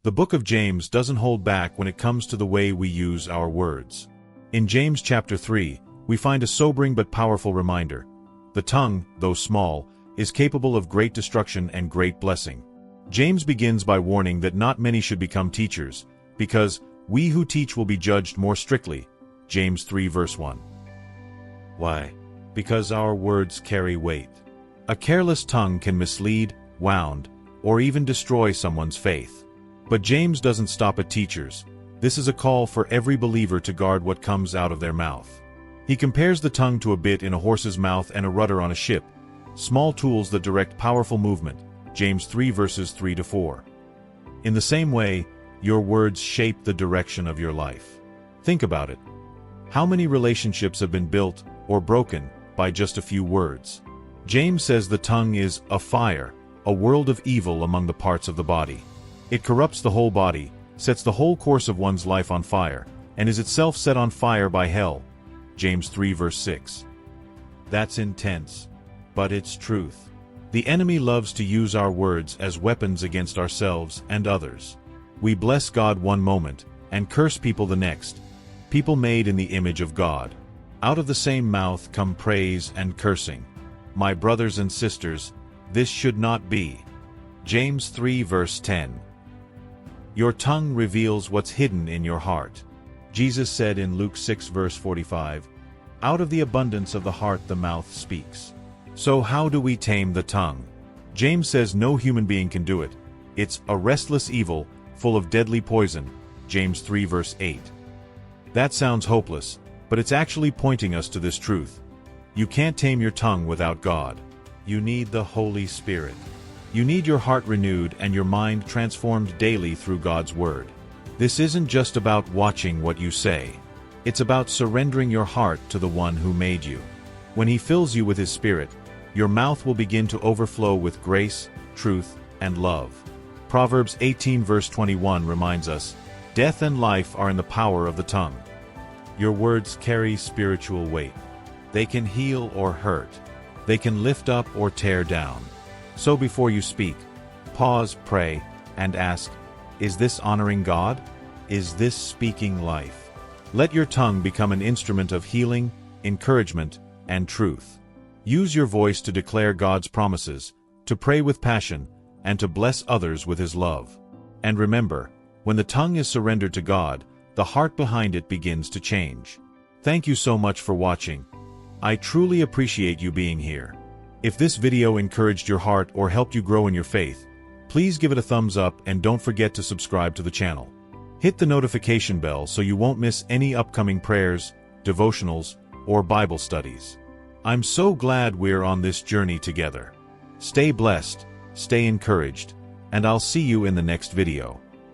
The book of James doesn't hold back when it comes to the way we use our words. In James chapter 3, we find a sobering but powerful reminder. The tongue, though small, is capable of great destruction and great blessing. James begins by warning that not many should become teachers, because we who teach will be judged more strictly. James 3 verse 1. Why? Because our words carry weight. A careless tongue can mislead, wound, or even destroy someone's faith. But James doesn't stop at teachers. This is a call for every believer to guard what comes out of their mouth. He compares the tongue to a bit in a horse's mouth and a rudder on a ship, small tools that direct powerful movement. James 3 verses 3 to 4. In the same way, your words shape the direction of your life. Think about it. How many relationships have been built or broken by just a few words? James says the tongue is a fire, a world of evil among the parts of the body. It corrupts the whole body, sets the whole course of one's life on fire, and is itself set on fire by hell. James 3 verse 6. That's intense, but it's truth. The enemy loves to use our words as weapons against ourselves and others. We bless God one moment and curse people the next, people made in the image of God. Out of the same mouth come praise and cursing. My brothers and sisters, this should not be. James 3 verse 10. Your tongue reveals what's hidden in your heart. Jesus said in Luke 6 verse 45, "Out of the abundance of the heart the mouth speaks." So how do we tame the tongue? James says no human being can do it. It's a restless evil, full of deadly poison. James 3 verse 8. That sounds hopeless, but it's actually pointing us to this truth. You can't tame your tongue without God. You need the Holy Spirit. You need your heart renewed and your mind transformed daily through God's Word. This isn't just about watching what you say. It's about surrendering your heart to the one who made you. When He fills you with His Spirit, your mouth will begin to overflow with grace, truth, and love. Proverbs 18 verse 21 reminds us, "Death and life are in the power of the tongue." Your words carry spiritual weight. They can heal or hurt. They can lift up or tear down. So before you speak, pause, pray, and ask, is this honoring God? Is this speaking life? Let your tongue become an instrument of healing, encouragement, and truth. Use your voice to declare God's promises, to pray with passion, and to bless others with His love. And remember, when the tongue is surrendered to God, the heart behind it begins to change. Thank you so much for watching. I truly appreciate you being here. If this video encouraged your heart or helped you grow in your faith, please give it a thumbs up and don't forget to subscribe to the channel. Hit the notification bell so you won't miss any upcoming prayers, devotionals, or Bible studies. I'm so glad we're on this journey together. Stay blessed, stay encouraged, and I'll see you in the next video.